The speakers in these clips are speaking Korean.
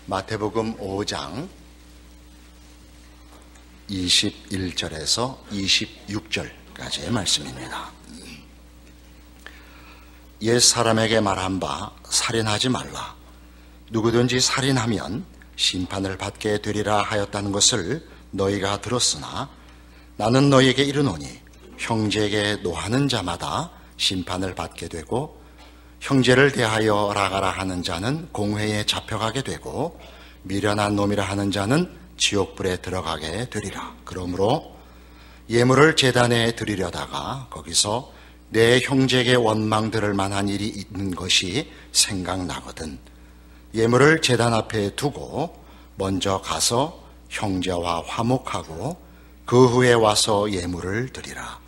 마태복음 5장 21절에서 26절까지의 말씀입니다. 옛 사람에게 말한 바 살인하지 말라. 누구든지 살인하면 심판을 받게 되리라 하였다는 것을 너희가 들었으나 나는 너희에게 이르노니 형제에게 노하는 자마다 심판을 받게 되고 형제를 대하여 라가라 하는 자는 공회에 잡혀가게 되고 미련한 놈이라 하는 자는 지옥불에 들어가게 되리라. 그러므로 예물을 제단에 드리려다가 거기서 내 형제에게 원망 들을 만한 일이 있는 것이 생각나거든 예물을 제단 앞에 두고 먼저 가서 형제와 화목하고 그 후에 와서 예물을 드리라.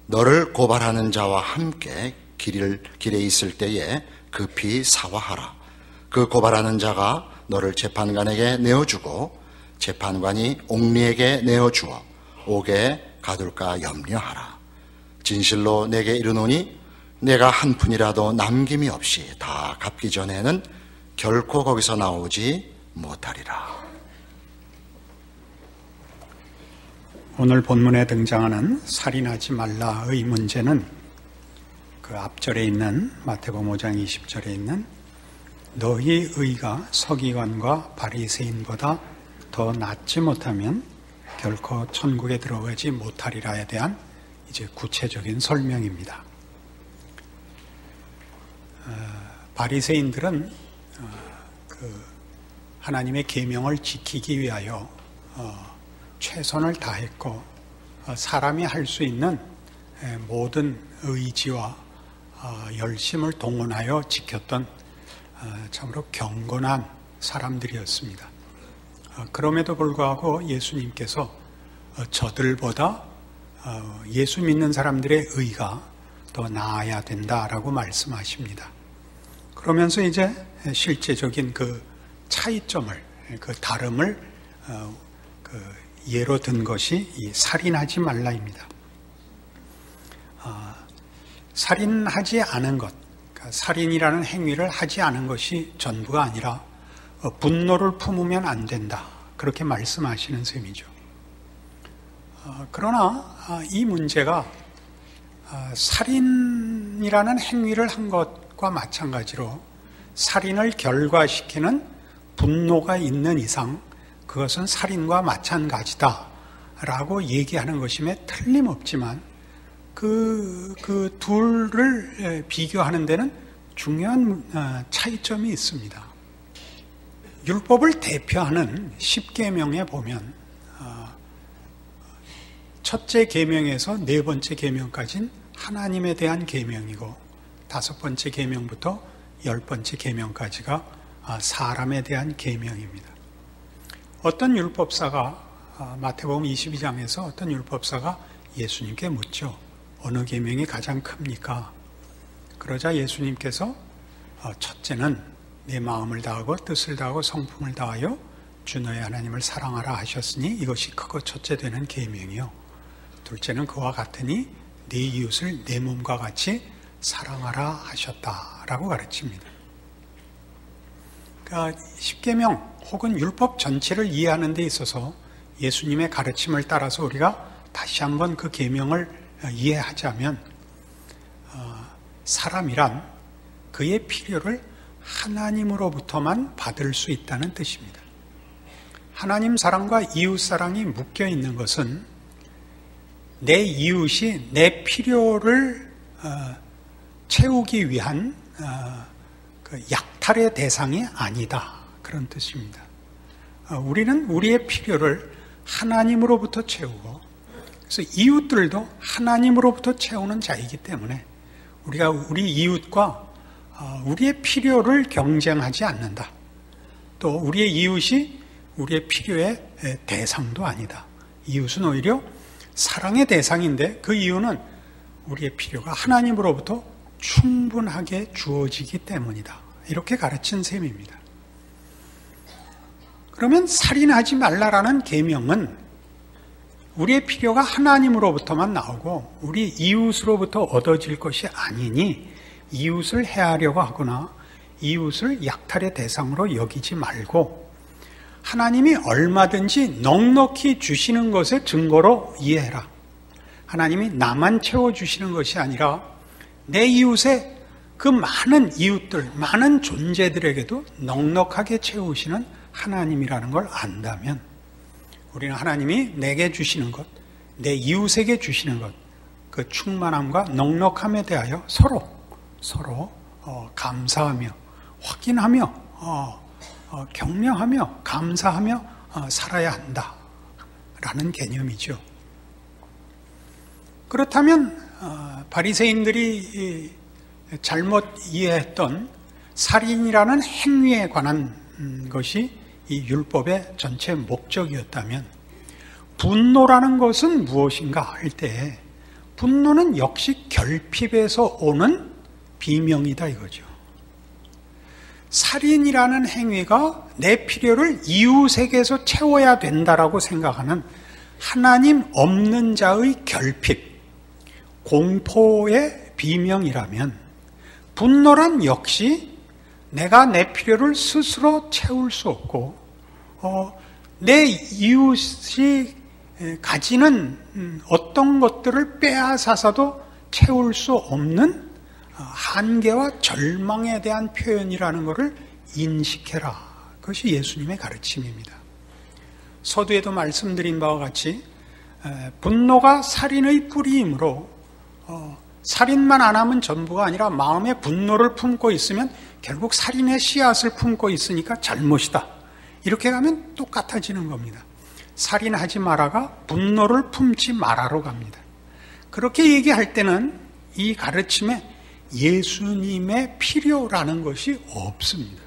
너를 고발하는 자와 함께 길에 있을 때에 급히 사화하라. 그 고발하는 자가 너를 재판관에게 내어주고 재판관이 옥리에게 내어주어 옥에 가둘까 염려하라. 진실로 내게 이르노니 내가 한 푼이라도 남김이 없이 다 갚기 전에는 결코 거기서 나오지 못하리라. 오늘 본문에 등장하는 살인하지 말라의 문제는 그 앞절에 있는 마태복음 5장 20절에 있는 너희 의가 서기관과 바리새인보다 더 낫지 못하면 결코 천국에 들어가지 못하리라에 대한 이제 구체적인 설명입니다. 바리새인들은 그 하나님의 계명을 지키기 위하여 최선을 다했고 사람이 할 수 있는 모든 의지와 열심을 동원하여 지켰던 참으로 경건한 사람들이었습니다. 그럼에도 불구하고 예수님께서 저들보다 예수 믿는 사람들의 의가 더 나아야 된다라고 말씀하십니다. 그러면서 이제 실제적인 그 차이점을, 그 다름을 예로 든 것이 이 살인하지 말라입니다. 살인하지 않은 것, 그러니까 살인이라는 행위를 하지 않은 것이 전부가 아니라 분노를 품으면 안 된다, 그렇게 말씀하시는 셈이죠. 그러나 이 문제가 살인이라는 행위를 한 것과 마찬가지로 살인을 결과시키는 분노가 있는 이상 그것은 살인과 마찬가지다 라고 얘기하는 것임에 틀림없지만 그 둘을 비교하는 데는 중요한 차이점이 있습니다. 율법을 대표하는 10계명에 보면 첫째 계명에서 네 번째 계명까지는 하나님에 대한 계명이고 다섯 번째 계명부터 열 번째 계명까지가 사람에 대한 계명입니다. 어떤 율법사가 마태복음 22장에서 어떤 율법사가 예수님께 묻죠. 어느 계명이 가장 큽니까? 그러자 예수님께서 첫째는 내 마음을 다하고 뜻을 다하고 성품을 다하여 주 너의 하나님을 사랑하라 하셨으니 이것이 크고 첫째 되는 계명이요. 둘째는 그와 같으니 네 이웃을 내 몸과 같이 사랑하라 하셨다라고 가르칩니다. 그러니까 십계명 혹은 율법 전체를 이해하는 데 있어서 예수님의 가르침을 따라서 우리가 다시 한번 그 계명을 이해하자면 사람이란 그의 필요를 하나님으로부터만 받을 수 있다는 뜻입니다. 하나님 사랑과 이웃 사랑이 묶여 있는 것은 내 이웃이 내 필요를 채우기 위한 그 약탈의 대상이 아니다, 그런 뜻입니다. 우리는 우리의 필요를 하나님으로부터 채우고 그래서 이웃들도 하나님으로부터 채우는 자이기 때문에 우리가 우리 이웃과 우리의 필요를 경쟁하지 않는다. 또 우리의 이웃이 우리의 필요의 대상도 아니다. 이웃은 오히려 사랑의 대상인데 그 이유는 우리의 필요가 하나님으로부터 충분하게 주어지기 때문이다. 이렇게 가르친 셈입니다. 그러면 살인하지 말라라는 계명은 우리의 필요가 하나님으로부터만 나오고 우리 이웃으로부터 얻어질 것이 아니니 이웃을 해하려고 하거나 이웃을 약탈의 대상으로 여기지 말고 하나님이 얼마든지 넉넉히 주시는 것의 증거로 이해해라. 하나님이 나만 채워주시는 것이 아니라 내 이웃의 그 많은 이웃들, 많은 존재들에게도 넉넉하게 채우시는 하나님이라는 걸 안다면 우리는 하나님이 내게 주시는 것, 내 이웃에게 주시는 것, 그 충만함과 넉넉함에 대하여 서로 감사하며 확인하며 격려하며 감사하며 살아야 한다라는 개념이죠. 그렇다면 바리새인들이 잘못 이해했던 살인이라는 행위에 관한 것이 이 율법의 전체 목적이었다면 분노라는 것은 무엇인가 할 때 분노는 역시 결핍에서 오는 비명이다 이거죠. 살인이라는 행위가 내 필요를 이웃에게서 채워야 된다라고 생각하는 하나님 없는 자의 결핍, 공포의 비명이라면 분노란 역시 내가 내 필요를 스스로 채울 수 없고 내 이웃이 가지는 어떤 것들을 빼앗아서도 채울 수 없는 한계와 절망에 대한 표현이라는 것을 인식해라. 그것이 예수님의 가르침입니다. 서두에도 말씀드린 바와 같이 분노가 살인의 뿌리이므로 살인만 안 하면 전부가 아니라 마음에 분노를 품고 있으면 결국 살인의 씨앗을 품고 있으니까 잘못이다. 이렇게 가면 똑같아지는 겁니다. 살인하지 마라가 분노를 품지 마라로 갑니다. 그렇게 얘기할 때는 이 가르침에 예수님의 필요라는 것이 없습니다.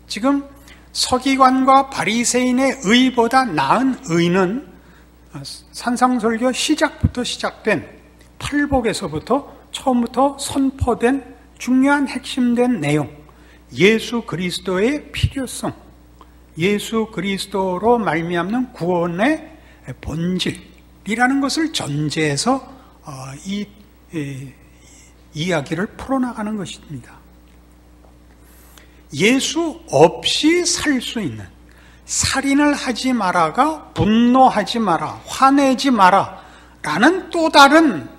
지금 서기관과 바리새인의 의보다 나은 의는 산상설교 시작부터 시작된 팔복에서부터 처음부터 선포된 중요한 핵심된 내용, 예수 그리스도의 필요성, 예수 그리스도로 말미암는 구원의 본질이라는 것을 전제해서 이 이야기를 풀어나가는 것입니다. 예수 없이 살 수 있는, 살인을 하지 마라가 분노하지 마라, 화내지 마라 라는 또 다른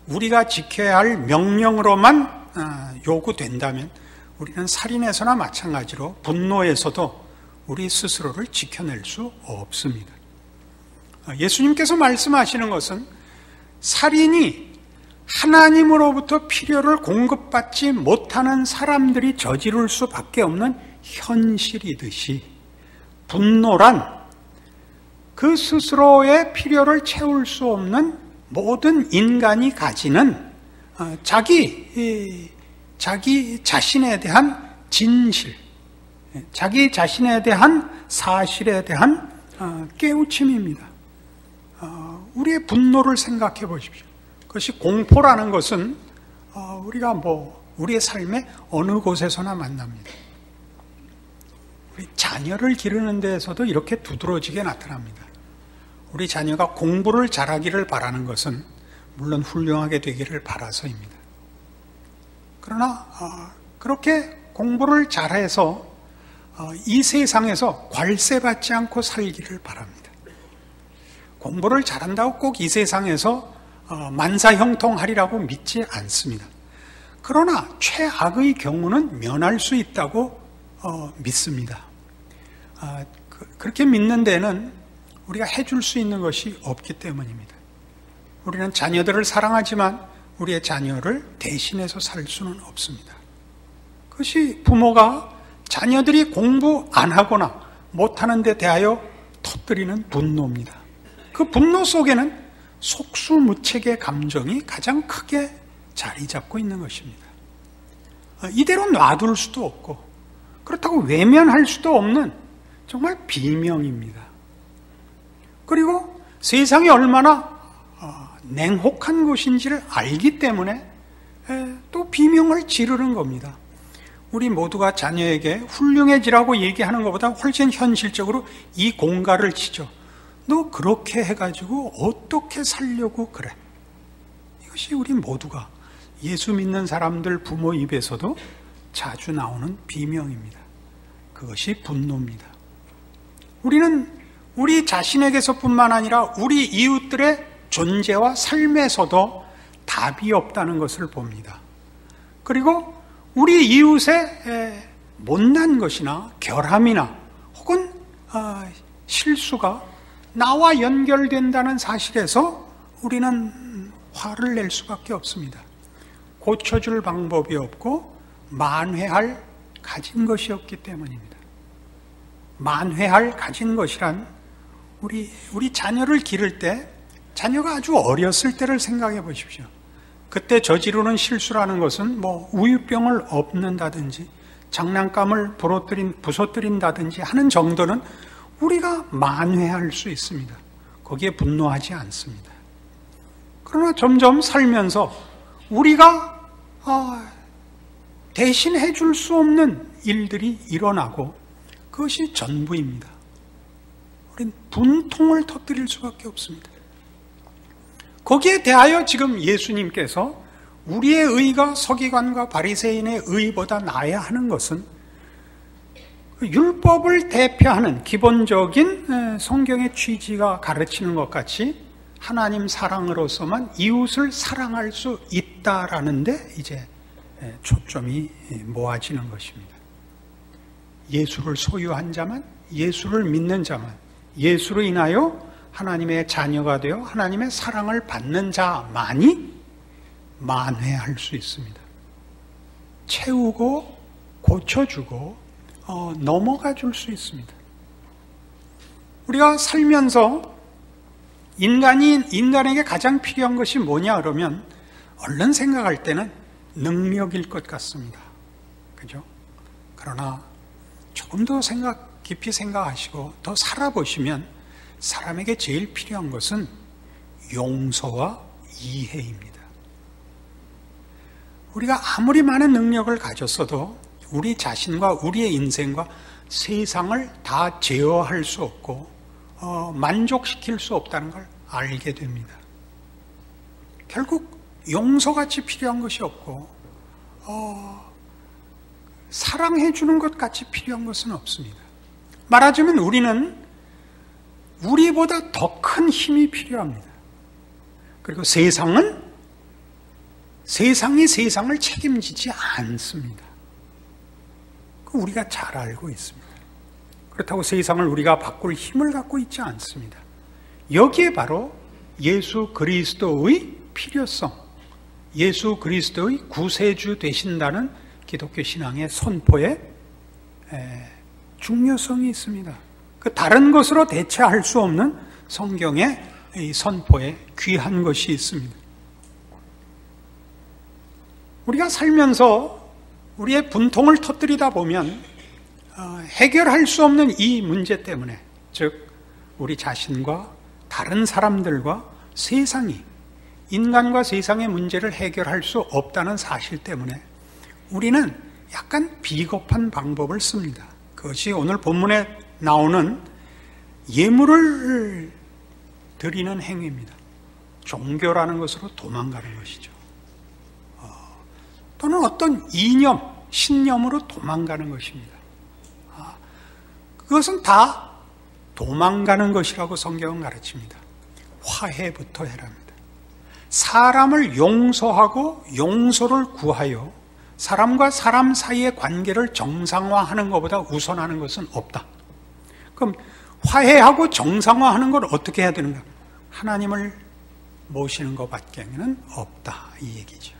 우리가 지켜야 할 명령으로만 요구된다면 우리는 살인에서나 마찬가지로 분노에서도 우리 스스로를 지켜낼 수 없습니다. 예수님께서 말씀하시는 것은 살인이 하나님으로부터 필요를 공급받지 못하는 사람들이 저지를 수밖에 없는 현실이듯이 분노란 그 스스로의 필요를 채울 수 없는 모든 인간이 가지는 자기 자신에 대한 진실, 자기 자신에 대한 사실에 대한 깨우침입니다. 우리의 분노를 생각해 보십시오. 그것이 공포라는 것은 우리가 우리의 삶의 어느 곳에서나 만납니다. 우리 자녀를 기르는 데에서도 이렇게 두드러지게 나타납니다. 우리 자녀가 공부를 잘하기를 바라는 것은 물론 훌륭하게 되기를 바라서입니다. 그러나 그렇게 공부를 잘해서 이 세상에서 괄세받지 않고 살기를 바랍니다. 공부를 잘한다고 꼭 이 세상에서 만사형통하리라고 믿지 않습니다. 그러나 최악의 경우는 면할 수 있다고 믿습니다. 그렇게 믿는 데는 우리가 해줄 수 있는 것이 없기 때문입니다. 우리는 자녀들을 사랑하지만 우리의 자녀를 대신해서 살 수는 없습니다. 그것이 부모가 자녀들이 공부 안 하거나 못하는 데 대하여 터뜨리는 분노입니다. 그 분노 속에는 속수무책의 감정이 가장 크게 자리 잡고 있는 것입니다. 이대로 놔둘 수도 없고 그렇다고 외면할 수도 없는 정말 비명입니다. 그리고 세상이 얼마나 냉혹한 곳인지를 알기 때문에 또 비명을 지르는 겁니다. 우리 모두가 자녀에게 훌륭해지라고 얘기하는 것보다 훨씬 현실적으로 이 공갈을 치죠. 너 그렇게 해가지고 어떻게 살려고 그래? 이것이 우리 모두가 예수 믿는 사람들 부모 입에서도 자주 나오는 비명입니다. 그것이 분노입니다. 우리는 우리 자신에게서뿐만 아니라 우리 이웃들의 존재와 삶에서도 답이 없다는 것을 봅니다. 그리고 우리 이웃의 못난 것이나 결함이나 혹은 실수가 나와 연결된다는 사실에서 우리는 화를 낼 수밖에 없습니다. 고쳐줄 방법이 없고 만회할 가진 것이 없기 때문입니다. 만회할 가진 것이란 우리 자녀를 기를 때 자녀가 아주 어렸을 때를 생각해 보십시오. 그때 저지르는 실수라는 것은 우유병을 엎는다든지 장난감을 부서뜨린다든지 하는 정도는 우리가 만회할 수 있습니다. 거기에 분노하지 않습니다. 그러나 점점 살면서 우리가 대신해 줄 수 없는 일들이 일어나고 그것이 전부입니다. 우린 분통을 터뜨릴 수밖에 없습니다. 거기에 대하여 지금 예수님께서 우리의 의가 서기관과 바리새인의 의보다 나아야 하는 것은 율법을 대표하는 기본적인 성경의 취지가 가르치는 것 같이 하나님 사랑으로서만 이웃을 사랑할 수 있다라는 데 이제 초점이 모아지는 것입니다. 예수를 소유한 자만, 예수를 믿는 자만, 예수로 인하여 하나님의 자녀가 되어 하나님의 사랑을 받는 자만이 만회할 수 있습니다. 채우고 고쳐주고 넘어가 줄 수 있습니다. 우리가 살면서 인간에게 가장 필요한 것이 뭐냐 그러면 얼른 생각할 때는 능력일 것 같습니다. 그죠? 그러나 조금 더 깊이 생각하시고 더 살아보시면 사람에게 제일 필요한 것은 용서와 이해입니다. 우리가 아무리 많은 능력을 가졌어도 우리 자신과 우리의 인생과 세상을 다 제어할 수 없고 만족시킬 수 없다는 걸 알게 됩니다. 결국 용서같이 필요한 것이 없고 사랑해 주는 것 같이 필요한 것은 없습니다. 말하자면 우리는 우리보다 더 큰 힘이 필요합니다. 그리고 세상이 세상을 책임지지 않습니다. 우리가 잘 알고 있습니다. 그렇다고 세상을 우리가 바꿀 힘을 갖고 있지 않습니다. 여기에 바로 예수 그리스도의 필요성, 예수 그리스도의 구세주 되신다는 기독교 신앙의 선포의 중요성이 있습니다. 그 다른 것으로 대체할 수 없는 성경의 이 선포에 귀한 것이 있습니다. 우리가 살면서 우리의 분통을 터뜨리다 보면 해결할 수 없는 이 문제 때문에, 즉 우리 자신과 다른 사람들과 세상이, 인간과 세상의 문제를 해결할 수 없다는 사실 때문에 우리는 약간 비겁한 방법을 씁니다. 그것이 오늘 본문에 나오는 예물을 드리는 행위입니다. 종교라는 것으로 도망가는 것이죠. 또는 어떤 이념, 신념으로 도망가는 것입니다. 그것은 다 도망가는 것이라고 성경은 가르칩니다. 화해부터 해랍니다. 사람을 용서하고 용서를 구하여 사람과 사람 사이의 관계를 정상화하는 것보다 우선하는 것은 없다. 그럼 화해하고 정상화하는 걸 어떻게 해야 되는가? 하나님을 모시는 것밖에는 없다, 이 얘기죠.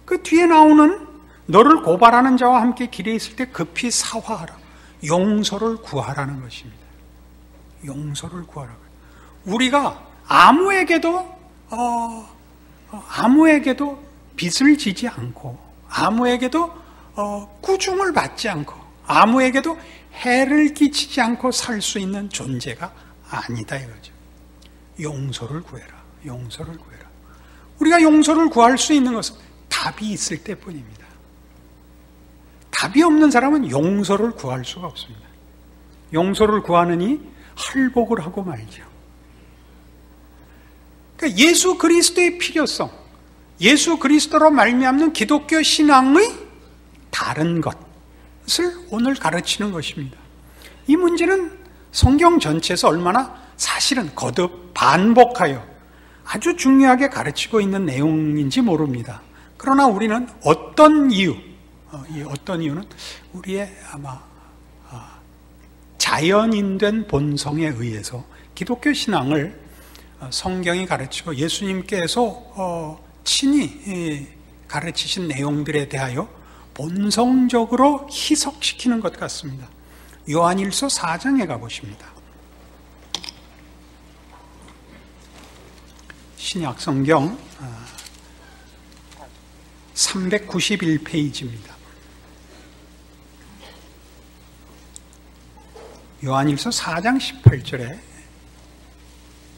그 뒤에 나오는 너를 고발하는 자와 함께 길에 있을 때 급히 사화하라, 용서를 구하라는 것입니다. 용서를 구하라. 우리가 아무에게도 빚을 지지 않고, 아무에게도 꾸중을 받지 않고, 아무에게도 해를 끼치지 않고 살 수 있는 존재가 아니다 이거죠. 용서를 구해라. 용서를 구해라. 우리가 용서를 구할 수 있는 것은 답이 있을 때뿐입니다. 답이 없는 사람은 용서를 구할 수가 없습니다. 용서를 구하느니 할복을 하고 말죠. 그러니까 예수 그리스도의 필요성, 예수 그리스도로 말미암는 기독교 신앙의 다른 것, 오늘 가르치는 것입니다. 이 문제는 성경 전체에서 얼마나 사실은 거듭 반복하여 아주 중요하게 가르치고 있는 내용인지 모릅니다. 그러나 우리는 어떤 이유는 우리의 아마 자연인된 본성에 의해서 기독교 신앙을 성경이 가르치고 예수님께서 친히 가르치신 내용들에 대하여 본성적으로 희석시키는 것 같습니다. 요한일서 4장에 가보십니다. 신약성경 391페이지입니다. 요한일서 4장 18절에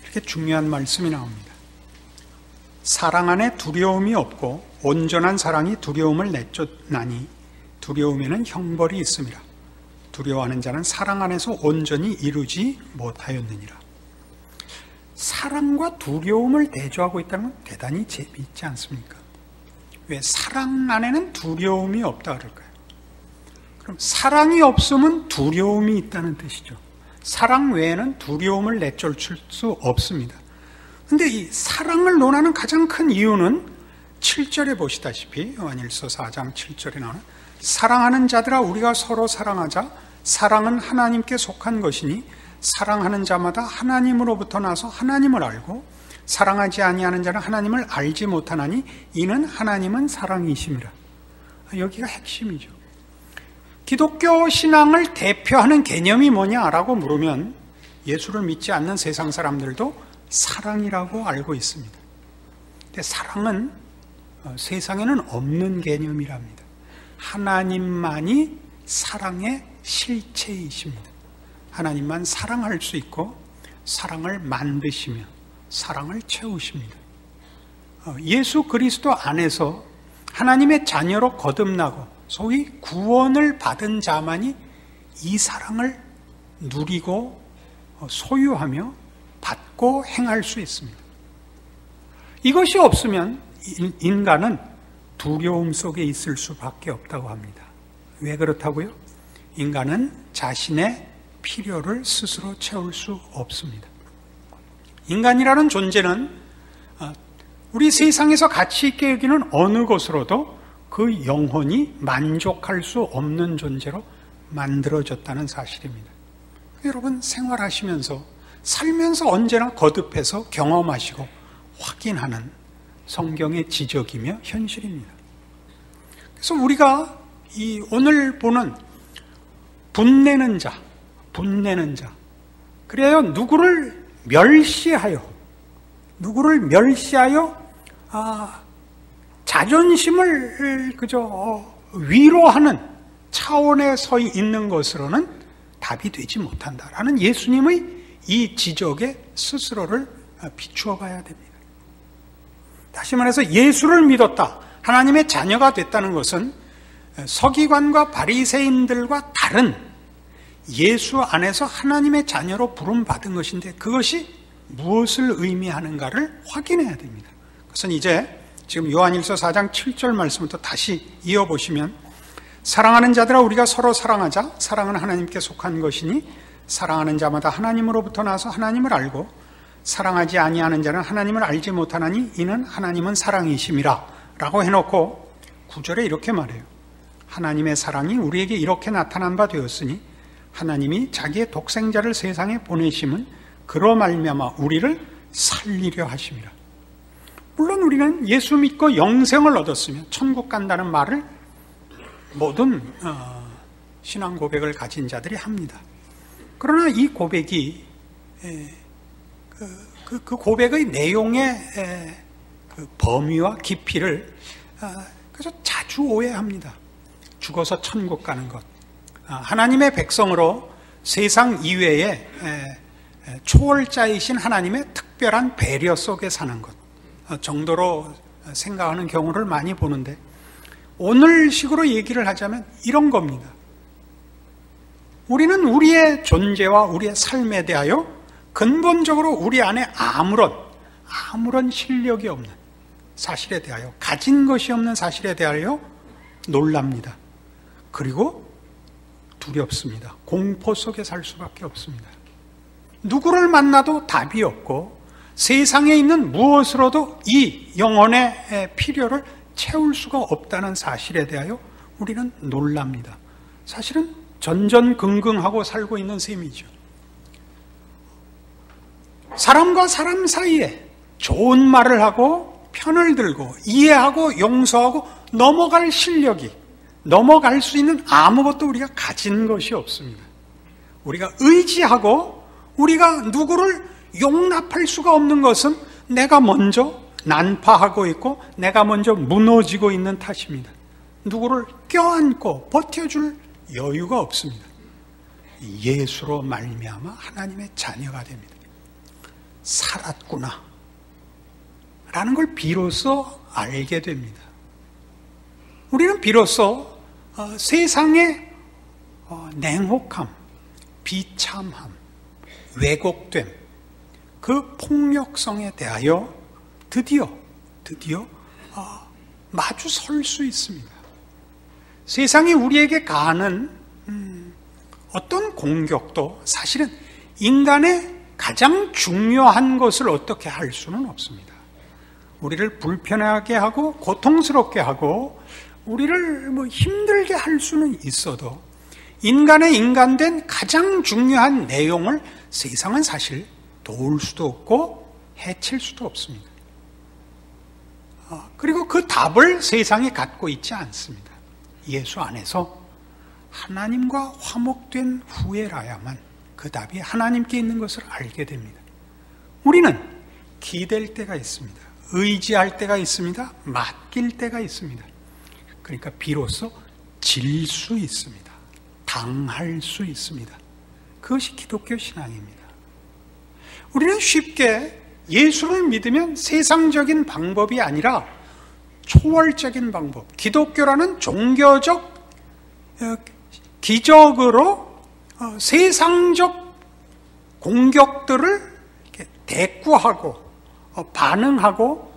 이렇게 중요한 말씀이 나옵니다. 사랑 안에 두려움이 없고 온전한 사랑이 두려움을 내쫓나니 두려움에는 형벌이 있음이라. 두려워하는 자는 사랑 안에서 온전히 이루지 못하였느니라. 사랑과 두려움을 대조하고 있다는 건 대단히 재미있지 않습니까? 왜 사랑 안에는 두려움이 없다 그럴까요? 그럼 사랑이 없으면 두려움이 있다는 뜻이죠. 사랑 외에는 두려움을 내쫓을 수 없습니다. 그런데 이 사랑을 논하는 가장 큰 이유는 7절에 보시다시피 요한일서 4장 7절에 나오는 사랑하는 자들아 우리가 서로 사랑하자. 사랑은 하나님께 속한 것이니 사랑하는 자마다 하나님으로부터 나서 하나님을 알고 사랑하지 아니하는 자는 하나님을 알지 못하나니 이는 하나님은 사랑이심이라. 여기가 핵심이죠. 기독교 신앙을 대표하는 개념이 뭐냐라고 물으면 예수를 믿지 않는 세상 사람들도 사랑이라고 알고 있습니다. 근데 사랑은 세상에는 없는 개념이랍니다. 하나님만이 사랑의 실체이십니다. 하나님만 사랑할 수 있고 사랑을 만드시며 사랑을 채우십니다. 예수 그리스도 안에서 하나님의 자녀로 거듭나고 소위 구원을 받은 자만이 이 사랑을 누리고 소유하며 받고 행할 수 있습니다. 이것이 없으면 인간은 두려움 속에 있을 수밖에 없다고 합니다. 왜 그렇다고요? 인간은 자신의 필요를 스스로 채울 수 없습니다. 인간이라는 존재는 우리 세상에서 가치 있게 여기는 어느 것으로도 그 영혼이 만족할 수 없는 존재로 만들어졌다는 사실입니다. 여러분 생활하시면서 살면서 언제나 거듭해서 경험하시고 확인하는 성경의 지적이며 현실입니다. 그래서 우리가 이 오늘 보는 분내는 자, 그래요 누구를 멸시하여 자존심을 그저 위로하는 차원에 서 있는 것으로는 답이 되지 못한다라는 예수님의 이 지적에 스스로를 비추어 봐야 됩니다. 다시 말해서 예수를 믿었다, 하나님의 자녀가 됐다는 것은 서기관과 바리새인들과 다른 예수 안에서 하나님의 자녀로 부름받은 것인데 그것이 무엇을 의미하는가를 확인해야 됩니다. 그것은 이제 지금 요한일서 4장 7절 말씀부터 다시 이어보시면 사랑하는 자들아 우리가 서로 사랑하자. 사랑은 하나님께 속한 것이니 사랑하는 자마다 하나님으로부터 나서 하나님을 알고 사랑하지 아니하는 자는 하나님을 알지 못하나니 이는 하나님은 사랑이심이라 라고 해놓고 9절에 이렇게 말해요. 하나님의 사랑이 우리에게 이렇게 나타난 바 되었으니 하나님이 자기의 독생자를 세상에 보내심은 그로 말미암아 우리를 살리려 하심이라. 물론 우리는 예수 믿고 영생을 얻었으며 천국 간다는 말을 모든 신앙 고백을 가진 자들이 합니다. 그러나 이 고백이 그 고백의 내용의 그 범위와 깊이를 그래서 자주 오해합니다. 죽어서 천국 가는 것, 하나님의 백성으로 세상 이외에 초월자이신 하나님의 특별한 배려 속에 사는 것 정도로 생각하는 경우를 많이 보는데 오늘 식으로 얘기를 하자면 이런 겁니다. 우리는 우리의 존재와 우리의 삶에 대하여 근본적으로 우리 안에 아무런 실력이 없는 사실에 대하여, 가진 것이 없는 사실에 대하여 놀랍니다. 그리고 두렵습니다. 공포 속에 살 수밖에 없습니다. 누구를 만나도 답이 없고 세상에 있는 무엇으로도 이 영혼의 필요를 채울 수가 없다는 사실에 대하여 우리는 놀랍니다. 사실은 전전긍긍하고 살고 있는 셈이죠. 사람과 사람 사이에 좋은 말을 하고 편을 들고 이해하고 용서하고 넘어갈 실력이, 넘어갈 수 있는 아무것도 우리가 가진 것이 없습니다. 우리가 의지하고 우리가 누구를 용납할 수가 없는 것은 내가 먼저 난파하고 있고 내가 먼저 무너지고 있는 탓입니다. 누구를 껴안고 버텨줄 여유가 없습니다. 예수로 말미암아 하나님의 자녀가 됩니다. 살았구나 라는 걸 비로소 알게 됩니다. 우리는 비로소 세상의 냉혹함, 비참함, 왜곡됨, 그 폭력성에 대하여 드디어 마주 설 수 있습니다. 세상이 우리에게 가하는 어떤 공격도 사실은 인간의 가장 중요한 것을 어떻게 할 수는 없습니다. 우리를 불편하게 하고 고통스럽게 하고 우리를 힘들게 할 수는 있어도 인간의 인간된 가장 중요한 내용을 세상은 사실 도울 수도 없고 해칠 수도 없습니다. 그리고 그 답을 세상이 갖고 있지 않습니다. 예수 안에서 하나님과 화목된 후에라야만 그 답이 하나님께 있는 것을 알게 됩니다. 우리는 기댈 때가 있습니다. 의지할 때가 있습니다. 맡길 때가 있습니다. 그러니까 비로소 질 수 있습니다. 당할 수 있습니다. 그것이 기독교 신앙입니다. 우리는 쉽게 예수를 믿으면 세상적인 방법이 아니라 초월적인 방법, 기독교라는 종교적 기적으로 세상적 공격들을 대꾸하고 반응하고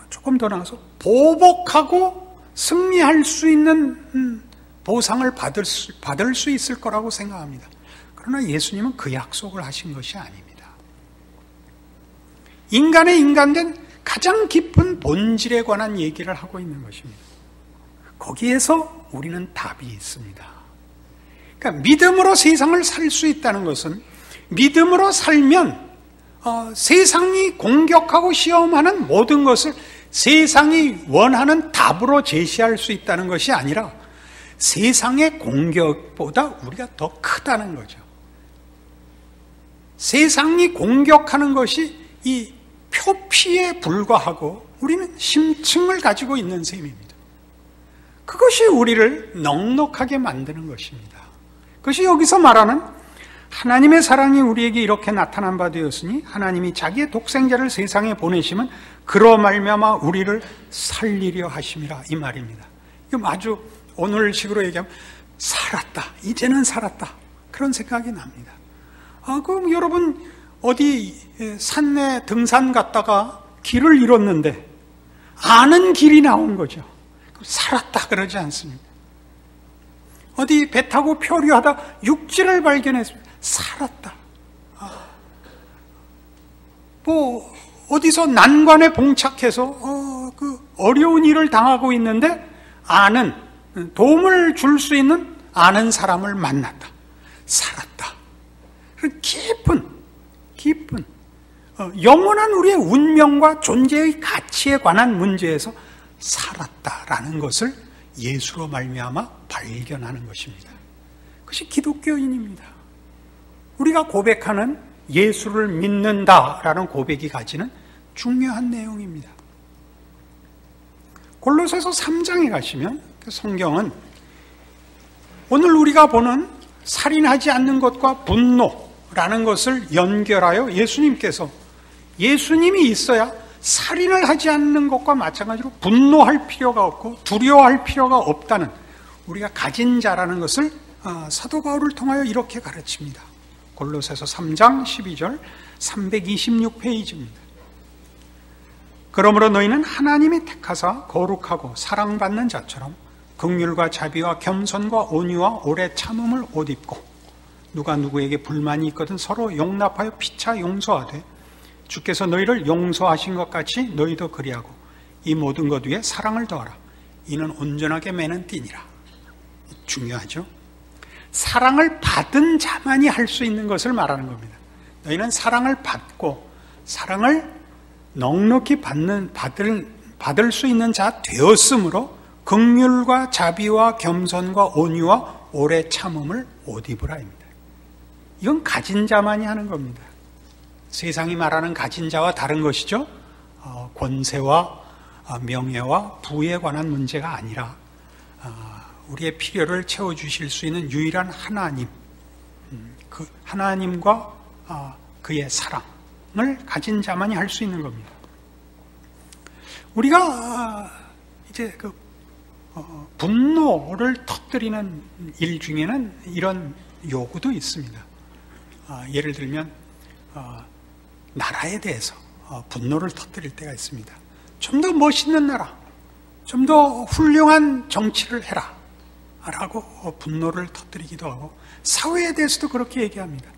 조금 더 나아가서 보복하고 승리할 수 있는 보상을 받을 수 있을 거라고 생각합니다. 그러나 예수님은 그 약속을 하신 것이 아닙니다. 인간의 인간된 가장 깊은 본질에 관한 얘기를 하고 있는 것입니다. 거기에서 우리는 답이 있습니다. 그러니까 믿음으로 세상을 살 수 있다는 것은 믿음으로 살면 세상이 공격하고 시험하는 모든 것을 세상이 원하는 답으로 제시할 수 있다는 것이 아니라 세상의 공격보다 우리가 더 크다는 거죠. 세상이 공격하는 것이 이 표피에 불과하고 우리는 심층을 가지고 있는 셈입니다. 그것이 우리를 넉넉하게 만드는 것입니다. 그것이 여기서 말하는 하나님의 사랑이 우리에게 이렇게 나타난 바 되었으니 하나님이 자기의 독생자를 세상에 보내시면 그로 말미암아 우리를 살리려 하심이라, 이 말입니다. 이거 아주 오늘식으로 얘기하면 살았다, 이제는 살았다, 그런 생각이 납니다. 그럼 여러분 어디 산내 등산 갔다가 길을 잃었는데 아는 길이 나온 거죠. 살았다 그러지 않습니다. 어디 배 타고 표류하다 육지를 발견했습니다. 살았다. 어디서 난관에 봉착해서 그 어려운 일을 당하고 있는데 도움을 줄 수 있는 아는 사람을 만났다. 살았다. 깊은 영원한 우리의 운명과 존재의 가치에 관한 문제에서 살았다라는 것을 예수로 말미암아 발견하는 것입니다. 그것이 기독교인입니다. 우리가 고백하는 예수를 믿는다라는 고백이 가지는 중요한 내용입니다. 골로새서 3장에 가시면 성경은 오늘 우리가 보는 살인하지 않는 것과 분노라는 것을 연결하여 예수님이 있어야 살인을 하지 않는 것과 마찬가지로 분노할 필요가 없고 두려워할 필요가 없다는 우리가 가진 자라는 것을 사도 바울을 통하여 이렇게 가르칩니다. 골로새서 3장 12절 326페이지입니다. 그러므로 너희는 하나님이 택하사 거룩하고 사랑받는 자처럼 긍휼과 자비와 겸손과 온유와 오래 참음을 옷 입고 누가 누구에게 불만이 있거든 서로 용납하여 피차 용서하되 주께서 너희를 용서하신 것 같이 너희도 그리하고 이 모든 것 위에 사랑을 더하라. 이는 온전하게 매는 띠니라. 중요하죠. 사랑을 받은 자만이 할 수 있는 것을 말하는 겁니다. 너희는 사랑을 받고 사랑을 넉넉히 받을 수 있는 자 되었으므로 긍휼과 자비와 겸손과 온유와 오래 참음을 옷 입으라입니다. 이건 가진 자만이 하는 겁니다. 세상이 말하는 가진 자와 다른 것이죠. 권세와 명예와 부에 관한 문제가 아니라 우리의 필요를 채워주실 수 있는 유일한 하나님, 그 하나님과 그의 사랑을 가진 자만이 할 수 있는 겁니다. 우리가 이제 분노를 터뜨리는 일 중에는 이런 요구도 있습니다. 예를 들면 나라에 대해서 분노를 터뜨릴 때가 있습니다. 좀 더 멋있는 나라, 좀 더 훌륭한 정치를 해라 라고 분노를 터뜨리기도 하고, 사회에 대해서도 그렇게 얘기합니다.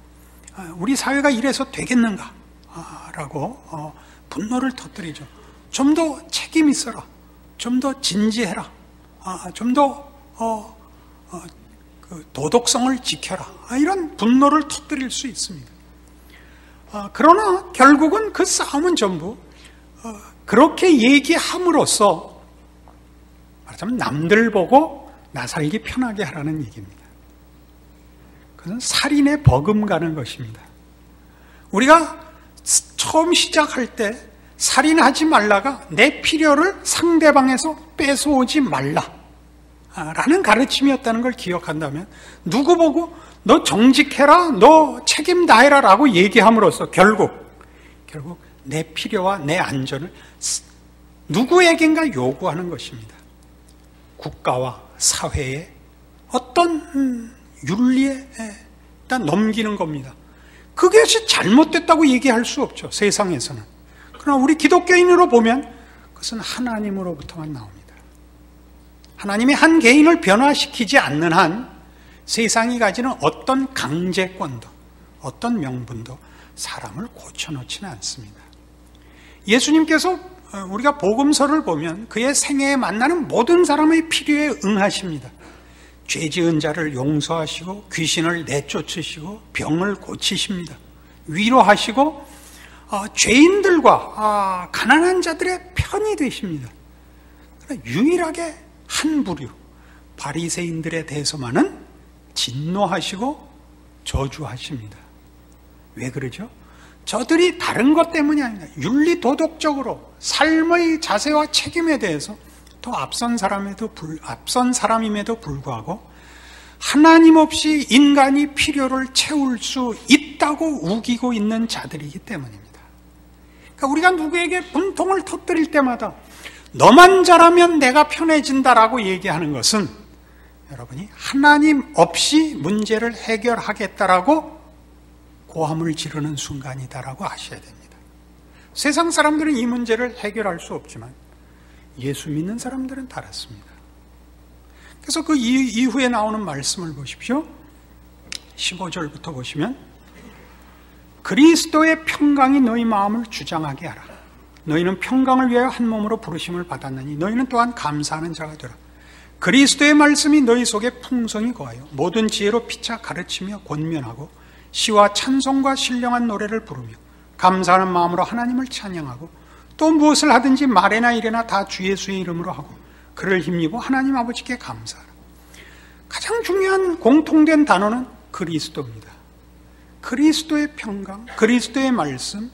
우리 사회가 이래서 되겠는가 라고 분노를 터뜨리죠. 좀 더 책임 있어라, 좀 더 진지해라, 좀 더 도덕성을 지켜라, 이런 분노를 터뜨릴 수 있습니다. 그러나 결국은 그 싸움은 전부 그렇게 얘기함으로써 말하자면 남들 보고 나 살기 편하게 하라는 얘기입니다. 그것은 살인에 버금가는 것입니다. 우리가 처음 시작할 때 살인하지 말라가 내 필요를 상대방에서 뺏어오지 말라 라는 가르침이었다는 걸 기억한다면, 누구 보고 너 정직해라, 너 책임 다해라 라고 얘기함으로써 결국 내 필요와 내 안전을 누구에겐가 요구하는 것입니다. 국가와 사회의 어떤 윤리에 일단 넘기는 겁니다. 그것이 잘못됐다고 얘기할 수 없죠, 세상에서는. 그러나 우리 기독교인으로 보면 그것은 하나님으로부터만 나옵니다. 하나님이 한 개인을 변화시키지 않는 한 세상이 가지는 어떤 강제권도 어떤 명분도 사람을 고쳐놓지는 않습니다. 예수님께서 우리가 복음서를 보면 그의 생애에 만나는 모든 사람의 필요에 응하십니다. 죄 지은 자를 용서하시고 귀신을 내쫓으시고 병을 고치십니다. 위로하시고 죄인들과 가난한 자들의 편이 되십니다. 그러나 유일하게 한 부류 바리새인들에 대해서만은 진노하시고 저주하십니다. 왜 그러죠? 저들이 다른 것 때문이 아닙니다. 윤리 도덕적으로 삶의 자세와 책임에 대해서 더 앞선 사람임에도 불구하고 하나님 없이 인간이 필요를 채울 수 있다고 우기고 있는 자들이기 때문입니다. 그러니까 우리가 누구에게 분통을 터뜨릴 때마다 너만 잘하면 내가 편해진다라고 얘기하는 것은 여러분이 하나님 없이 문제를 해결하겠다라고 고함을 지르는 순간이다라고 아셔야 됩니다. 세상 사람들은 이 문제를 해결할 수 없지만 예수 믿는 사람들은 다릅니다. 그래서 그 이후에 나오는 말씀을 보십시오. 15절부터 보시면 그리스도의 평강이 너희 마음을 주장하게 하라. 너희는 평강을 위하여 한 몸으로 부르심을 받았느니 너희는 또한 감사하는 자가 되라. 그리스도의 말씀이 너희 속에 풍성히 거하여 모든 지혜로 피차 가르치며 권면하고 시와 찬송과 신령한 노래를 부르며 감사하는 마음으로 하나님을 찬양하고 또 무엇을 하든지 말이나 일이나 다 주 예수의 이름으로 하고 그를 힘입어 하나님 아버지께 감사하라. 가장 중요한 공통된 단어는 그리스도입니다. 그리스도의 평강, 그리스도의 말씀,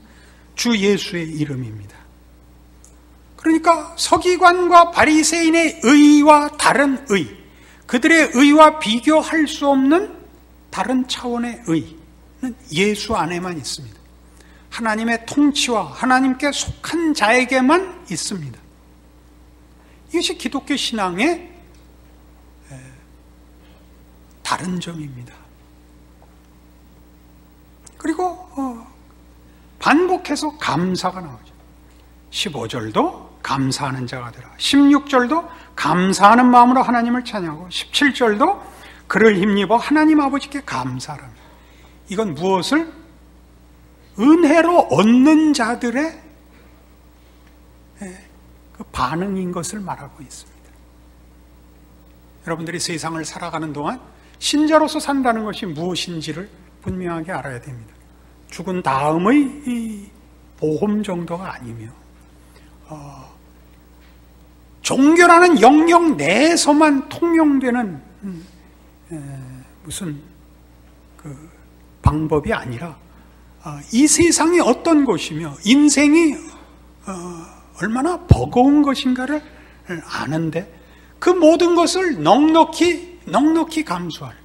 주 예수의 이름입니다. 그러니까 서기관과 바리새인의 의와 다른 의, 그들의 의와 비교할 수 없는 다른 차원의 의는 예수 안에만 있습니다. 하나님의 통치와 하나님께 속한 자에게만 있습니다. 이것이 기독교 신앙의 다른 점입니다. 그리고 반복해서 감사가 나오죠. 15절도 감사하는 자가 되라. 16절도 감사하는 마음으로 하나님을 찬양하고 17절도 그를 힘입어 하나님 아버지께 감사하라. 이건 무엇을? 은혜로 얻는 자들의 그 반응인 것을 말하고 있습니다. 여러분들이 세상을 살아가는 동안 신자로서 산다는 것이 무엇인지를 분명하게 알아야 됩니다. 죽은 다음의 이 보험 정도가 아니며 종교라는 영역 내에서만 통용되는 무슨 그 방법이 아니라 이 세상이 어떤 것이며 인생이 얼마나 버거운 것인가를 아는데 그 모든 것을 넉넉히 감수할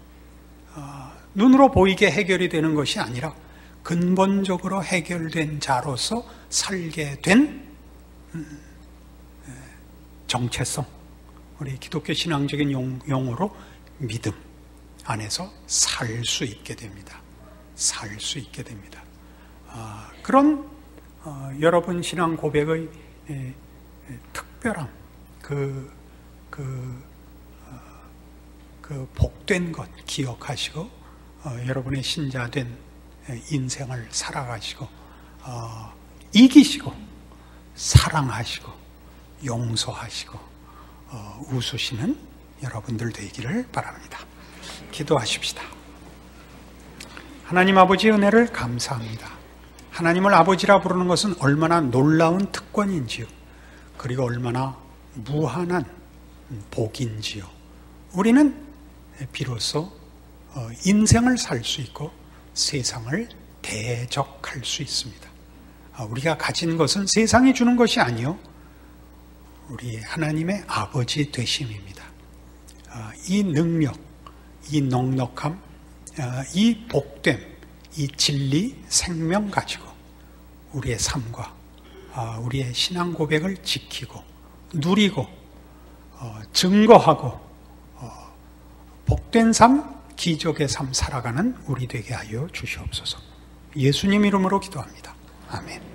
눈으로 보이게 해결이 되는 것이 아니라 근본적으로 해결된 자로서 살게 된 정체성, 우리 기독교 신앙적인 용어로 믿음 안에서 살 수 있게 됩니다. 살 수 있게 됩니다. 그런 여러분 신앙 고백의 특별함, 그 복된 것 기억하시고 여러분의 신자된 인생을 살아가시고 이기시고 사랑하시고 용서하시고 웃으시는 여러분들 되기를 바랍니다. 기도하십시다. 하나님 아버지 은혜를 감사합니다. 하나님을 아버지라 부르는 것은 얼마나 놀라운 특권인지요, 그리고 얼마나 무한한 복인지요. 우리는 비로소 인생을 살 수 있고 세상을 대적할 수 있습니다. 우리가 가진 것은 세상이 주는 것이 아니요, 우리 하나님의 아버지 되심입니다. 이 능력, 이 넉넉함, 이 복됨, 이 진리, 생명 가지고 우리의 삶과 우리의 신앙 고백을 지키고 누리고 증거하고 복된 삶, 기적의 삶 살아가는 우리 되게 하여 주시옵소서. 예수님 이름으로 기도합니다. 아멘.